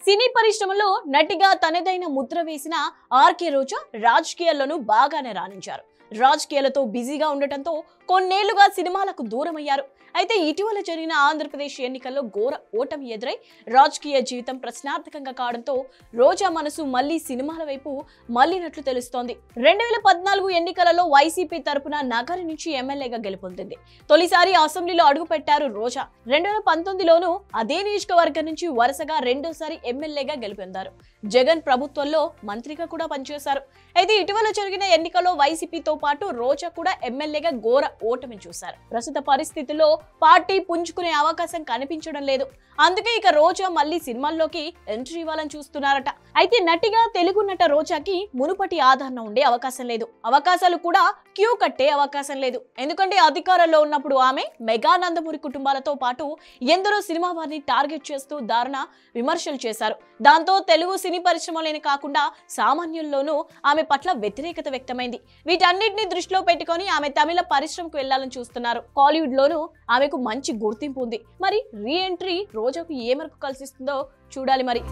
సినీ పరిశ్రమలో నటిగా తనదైన ముద్ర వేసిన ఆర్కే రోజా రాజకీయాల్లోనూ బాగానే రాణించారు. రాజకీయాలతో బిజీగా ఉండటంతో కొన్నేళ్లుగా సినిమాలకు దూరమయ్యారు. అయితే ఇటీవల జరిగిన ఆంధ్రప్రదేశ్ ఎన్నికల్లో ఘోర ఓటమి ఎదురై రాజకీయ జీవితం ప్రశ్నార్థకంగా కావడంతో రోజా మనసు మళ్లీ సినిమాల వైపు మళ్లినట్లు తెలుస్తోంది. 2014 ఎన్నికలలో వైసీపీ తరపున నగరి నుంచి ఎమ్మెల్యేగా గెలుపొందింది. తొలిసారి అసెంబ్లీలో అడుగుపెట్టారు రోజా. 2019లోనూ అదే నియోజకవర్గం నుంచి వరుసగా రెండోసారి ఎమ్మెల్యేగా గెలుపొందారు. జగన్ ప్రభుత్వంలో మంత్రిగా కూడా పనిచేశారు. అయితే ఇటీవల జరిగిన ఎన్నికల్లో వైసీపీతో పాటు రోజా కూడా ఎమ్మెల్యేగా ఘోర ఓటమి చూశారు. ప్రస్తుత పరిస్థితుల్లో పార్టీ పుంజుకునే అవకాశం కనిపించడం లేదు. అందుకే ఇక రోజా మళ్లీ సినిమాల్లోకి ఎంట్రీ ఇవ్వాలని చూస్తున్నారట. అయితే నటిగా తెలుగు నట రోజాకి మునుపటి ఆదరణ ఉండే అవకాశం లేదు. అవకాశాలు కూడా క్యూ కట్టే అవకాశం లేదు. ఎందుకంటే అధికారంలో ఉన్నప్పుడు ఆమె మెగా నందమూరి కుటుంబాలతో పాటు ఎందరో సినిమా వారిని టార్గెట్ చేస్తూ దారుణ విమర్శలు చేశారు. దాంతో తెలుగు సినీ పరిశ్రమలోనే కాకుండా సామాన్యుల్లోనూ ఆమె పట్ల వ్యతిరేకత వ్యక్తమైంది. వీటన్నిటిని దృష్టిలో పెట్టుకొని ఆమె తమిళ పరిశ్రమకు వెళ్లాలని చూస్తున్నారు. హాలీవుడ్ లోనూ ఆమెకు మంచి గుర్తింపు ఉంది. మరి రీ ఎంట్రీ రోజాకు ఏ మేరకు కలిసిస్తుందో చూడాలి మరి.